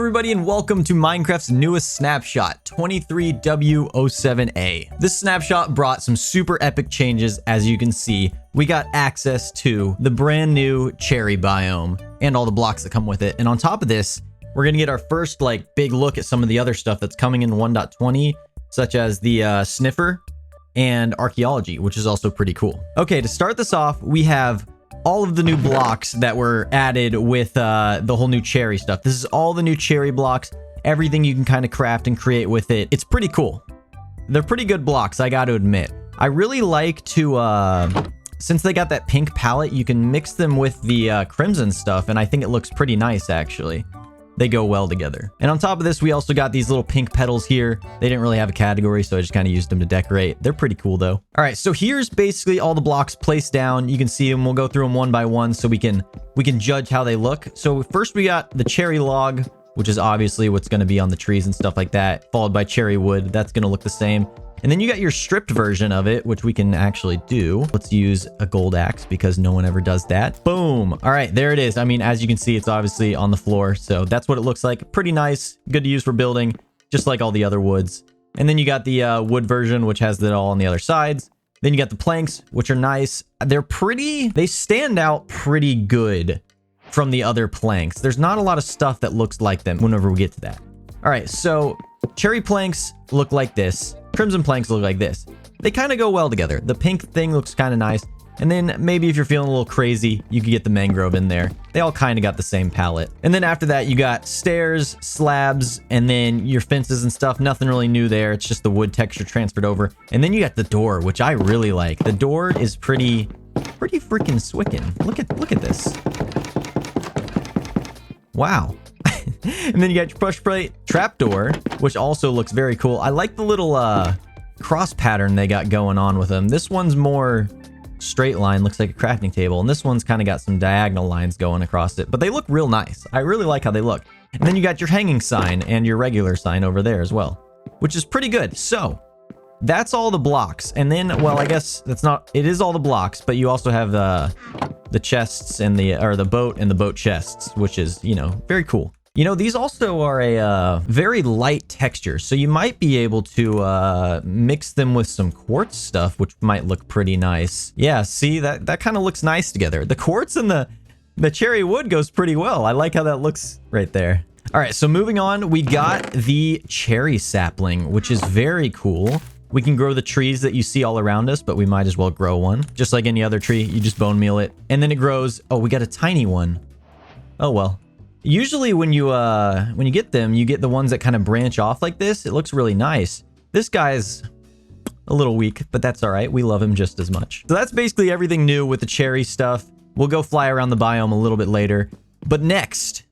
everybody, and welcome to Minecraft's newest snapshot, 23w07a. This snapshot brought some super epic changes. As you can see, we got access to the brand new cherry biome and all the blocks that come with it. And on top of this, we're gonna get our first big look at some of the other stuff that's coming in 1.20, such as the Sniffer and Archeology, which is also pretty cool. Okay, to start this off, we have all of the new blocks that were added with the whole new cherry stuff. This is all the new cherry blocks, everything you can kind of craft and create with it. It's pretty cool. They're pretty good blocks, I got to admit. I really like to, since they got that pink palette, you can mix them with the crimson stuff, and I think it looks pretty nice, actually. They go well together. And on top of this, we also got these little pink petals here. They didn't really have a category, so I just kind of used them to decorate. They're pretty cool, though. All right, so here's basically all the blocks placed down. You can see them. We'll go through them one by one so we can judge how they look. So first we got the cherry log, which is obviously what's going to be on the trees and stuff like that, followed by cherry wood. That's going to look the same. And then you got your stripped version of it, which we can actually do. Let's use a gold axe because no one ever does that. Boom. All right, there it is. I mean, as you can see, it's obviously on the floor. So that's what it looks like. Pretty nice. Good to use for building, just like all the other woods. And then you got the wood version, which has it all on the other sides. Then you got the planks, which are nice. They stand out pretty good from the other planks. There's not a lot of stuff that looks like them whenever we get to that. All right, so cherry planks look like this. Crimson planks look like this. They kind of go well together. The pink thing looks kind of nice. And then maybe if you're feeling a little crazy, you could get the mangrove in there. They all kind of got the same palette. And then after that, you got stairs, slabs, and then your fences and stuff. Nothing really new there. It's just the wood texture transferred over. And then you got the door, which I really like. The door is pretty freaking swickin'. Look at this. Wow. And then you got your push plate trapdoor, which also looks very cool. I like the little cross pattern they got going on with them. This one's more straight line, looks like a crafting table, and this one's kind of got some diagonal lines going across it, but they look real nice. I really like how they look. And then you got your hanging sign and your regular sign over there as well, which is pretty good. So that's all the blocks. And then, well, I guess it is all the blocks, but you also have the chests and the boat and the boat chests, which is, very cool. These also are a very light texture, so you might be able to mix them with some quartz stuff, which might look pretty nice. Yeah, see, that kind of looks nice together. The quartz and the cherry wood goes pretty well. I like how that looks right there. All right, so moving on, we got the cherry sapling, which is very cool. We can grow the trees that you see all around us, but we might as well grow one. Just like any other tree, you just bone meal it, and then it grows. Oh, we got a tiny one. Oh, well. Usually when you get them, you get the ones that kind of branch off like this. It looks really nice. This guy's a little weak, but that's all right. We love him just as much. So that's basically everything new with the cherry stuff. We'll go fly around the biome a little bit later. But next,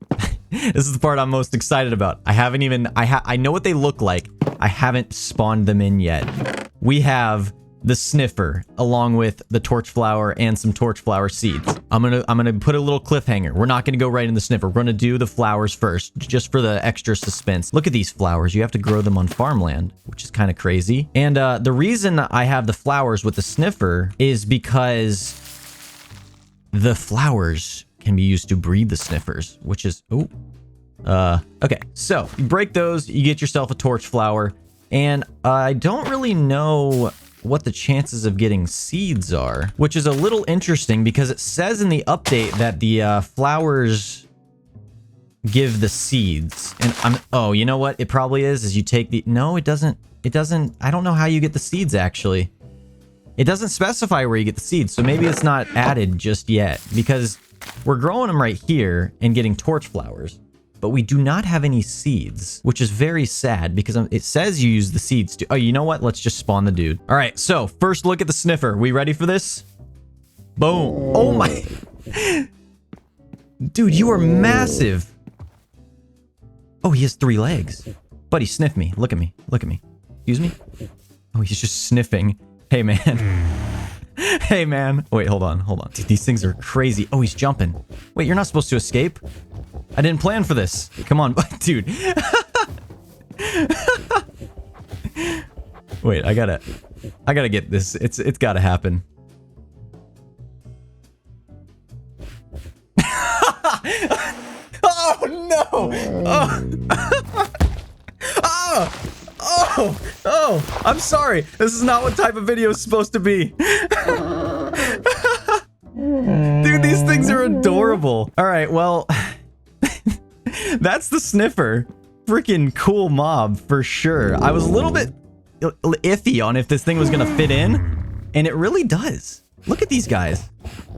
this is the part I'm most excited about. I know what they look like. I haven't spawned them in yet. We have the Sniffer, along with the torch flower and some torch flower seeds. I'm gonna put a little cliffhanger. We're not gonna go right in the Sniffer. We're gonna do the flowers first, just for the extra suspense. Look at these flowers. You have to grow them on farmland, which is kind of crazy. And the reason I have the flowers with the Sniffer is because the flowers can be used to breed the Sniffers, which is, okay. So you break those, you get yourself a torch flower, and I don't really know what the chances of getting seeds are, which is a little interesting because it says in the update that the flowers give the seeds. And oh, you know what? It probably is you take no, it doesn't. I don't know how you get the seeds, actually. It doesn't specify where you get the seeds, so maybe it's not added just yet because we're growing them right here and getting torch flowers. But we do not have any seeds, which is very sad because it says you use the seeds to... Oh, you know what? Let's just spawn the dude. All right, so first look at the Sniffer. We ready for this? Boom. Oh my... Dude, you are massive. Oh, he has 3 legs. Buddy, sniff me. Look at me. Look at me. Excuse me? Oh, he's just sniffing. Hey, man. Hey, man. Wait, hold on. Dude, these things are crazy. Oh, he's jumping. Wait, you're not supposed to escape? I didn't plan for this. Come on, dude. Wait, I gotta get this. It's gotta happen. Oh Oh! Oh! Oh! I'm sorry. This is not what type of video is supposed to be. Dude, these things are adorable. All right, well, that's the Sniffer. Freaking cool mob for sure. I was a little bit iffy on if this thing was gonna fit in, and it really does. Look at these guys.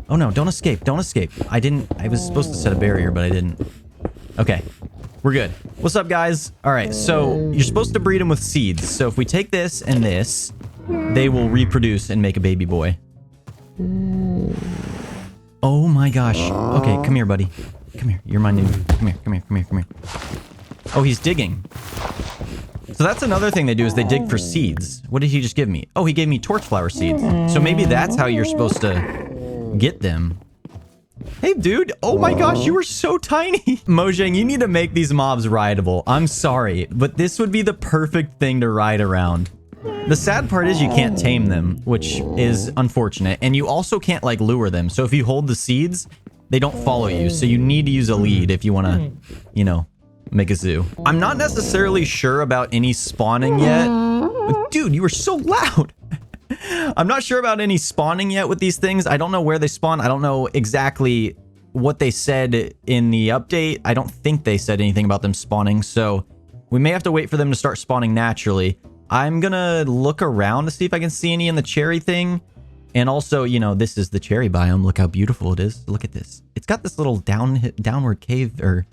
Oh no, don't escape, don't escape. I was supposed to set a barrier, but I didn't. Okay, we're good. What's up, guys? All right, so you're supposed to breed them with seeds. So if we take this and this, they will reproduce and make a baby boy. Oh my gosh. Okay, come here, buddy. Come here, you're my new. Come here, come here, come here, come here. Oh, he's digging. So that's another thing they do is they dig for seeds. What did he just give me? Oh, he gave me torchflower seeds. So maybe that's how you're supposed to get them. Hey, dude. Oh my gosh, you are so tiny. Mojang, you need to make these mobs rideable. I'm sorry, but this would be the perfect thing to ride around. The sad part is you can't tame them, which is unfortunate. And you also can't, like, lure them. So if you hold the seeds, they don't follow you. So you need to use a lead if you want to, you know, make a zoo. I'm not necessarily sure about any spawning yet. Dude, you were so loud. I'm not sure about any spawning yet with these things. I don't know where they spawn. I don't know exactly what they said in the update. I don't think they said anything about them spawning. So we may have to wait for them to start spawning naturally. I'm gonna look around to see if I can see any in the cherry thing. And also, you know, this is the cherry biome. Look how beautiful it is. Look at this. It's got this little downward cave, or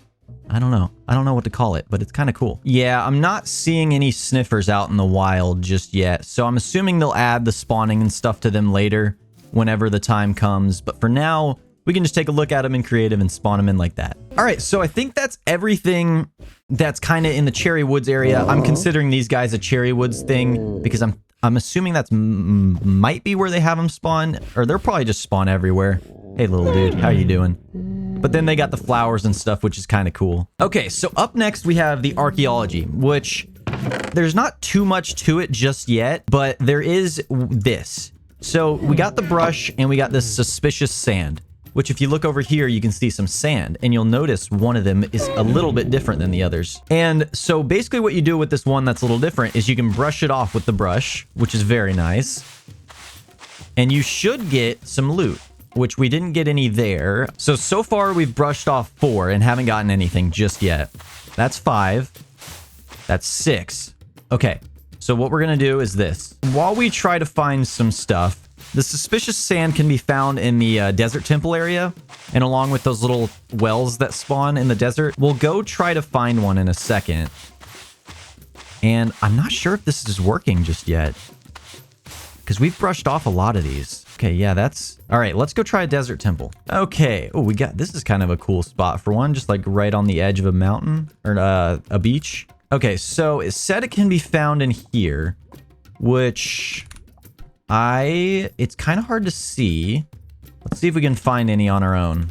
I don't know. I don't know what to call it, but it's kind of cool. Yeah, I'm not seeing any sniffers out in the wild just yet. So I'm assuming they'll add the spawning and stuff to them later whenever the time comes. But for now, we can just take a look at them in creative and spawn them in like that. All right, so I think that's everything that's kind of in the cherry woods area. I'm considering these guys a cherry woods thing because I'm assuming that's might be where they have them spawn, or they'll probably just spawn everywhere. Hey, little dude, how you doing? But then they got the flowers and stuff, which is kind of cool. Okay, so up next we have the archaeology, which there's not too much to it just yet, but there is this. So we got the brush and we got this suspicious sand, which if you look over here, you can see some sand, and you'll notice one of them is a little bit different than the others. And so basically what you do with this one that's a little different is you can brush it off with the brush, which is very nice. And you should get some loot, which we didn't get any there. So far we've brushed off 4 and haven't gotten anything just yet. That's 5. That's 6. Okay, so what we're gonna do is this. While we try to find some stuff, the suspicious sand can be found in the desert temple area, and along with those little wells that spawn in the desert. We'll go try to find one in a second. And I'm not sure if this is working just yet, because we've brushed off a lot of these. Okay, yeah, that's... All right, let's go try a desert temple. Okay. Oh, we got... This is kind of a cool spot for one, just like right on the edge of a mountain, or a beach. Okay, so it said it can be found in here, which... It's kind of hard to see. Let's see if we can find any on our own.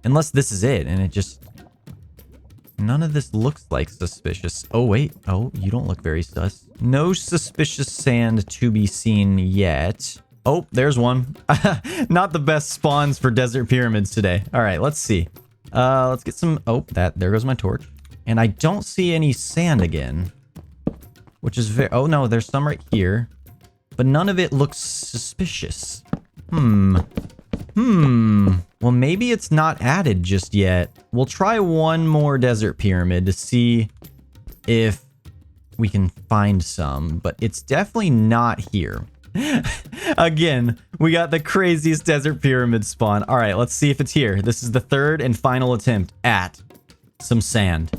Unless this is it, and it just... None of this looks like suspicious. Oh, wait. Oh, you don't look very sus. No suspicious sand to be seen yet. Oh, there's one. Not the best spawns for desert pyramids today. All right, let's see. Let's get some... Oh, there goes my torch. And I don't see any sand again. Which is very... Oh, no, there's some right here. But none of it looks suspicious. Well, maybe it's not added just yet. We'll try one more desert pyramid to see if we can find some. But it's definitely not here. Again, we got the craziest desert pyramid spawn. All right, let's see if it's here. This is the third and final attempt at some sand.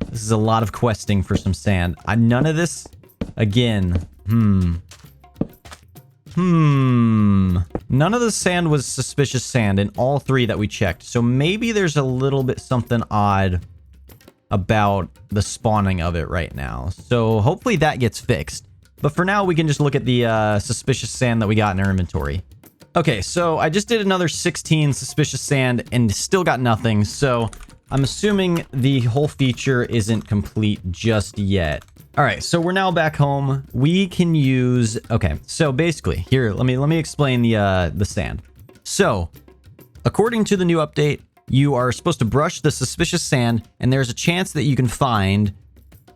This is a lot of questing for some sand. None of this, again, None of the sand was suspicious sand in all 3 that we checked. So maybe there's a little bit something odd about the spawning of it right now. So hopefully that gets fixed. But for now, we can just look at the suspicious sand that we got in our inventory. Okay, so I just did another 16 suspicious sand and still got nothing. So... I'm assuming the whole feature isn't complete just yet. All right, so we're now back home. We can use... Okay, so basically, here, let me explain the sand. So, according to the new update, you are supposed to brush the suspicious sand, and there's a chance that you can find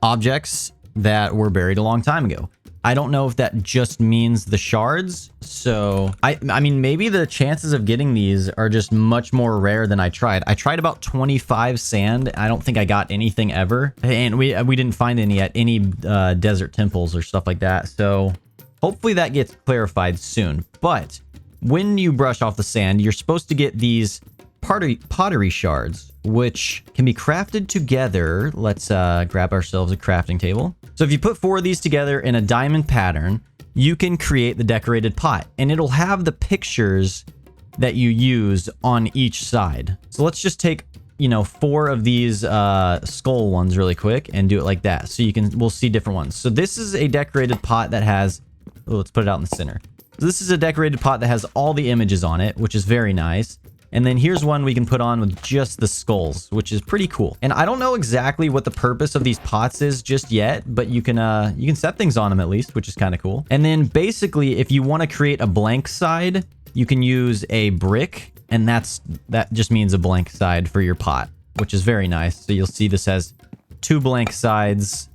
objects that were buried a long time ago. I don't know if that just means the shards. So I mean, maybe the chances of getting these are just much more rare than I tried. I tried about 25 sand. I don't think I got anything ever. And we didn't find any at any desert temples or stuff like that. So hopefully that gets clarified soon. But when you brush off the sand, you're supposed to get these pottery shards, which can be crafted together. Let's grab ourselves a crafting table. So if you put 4 of these together in a diamond pattern, you can create the decorated pot, and it'll have the pictures that you use on each side. So let's just take, 4 of these skull ones really quick and do it like that. So we'll see different ones. So this is a decorated pot that has, let's put it out in the center. So this is a decorated pot that has all the images on it, which is very nice. And then here's one we can put on with just the skulls, which is pretty cool. And I don't know exactly what the purpose of these pots is just yet, but you can set things on them at least, which is kind of cool. And then basically, if you want to create a blank side, you can use a brick, and that just means a blank side for your pot, which is very nice. So you'll see this has 2 blank sides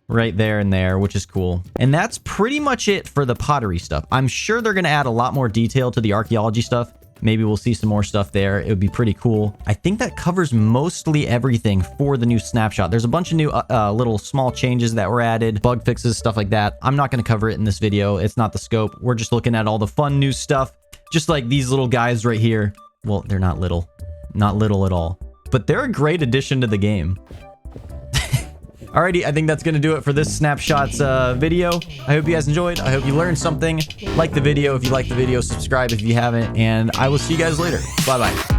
right there and there, which is cool. And that's pretty much it for the pottery stuff. I'm sure they're going to add a lot more detail to the archaeology stuff. Maybe we'll see some more stuff there. It would be pretty cool. I think that covers mostly everything for the new snapshot. There's a bunch of new little small changes that were added, bug fixes, stuff like that. I'm not going to cover it in this video. It's not the scope. We're just looking at all the fun new stuff, just like these little guys right here. Well, they're not little at all, but they're a great addition to the game. Alrighty, I think that's going to do it for this snapshots video. I hope you guys enjoyed. I hope you learned something. Like the video if you liked the video. Subscribe if you haven't. And I will see you guys later. Bye-bye.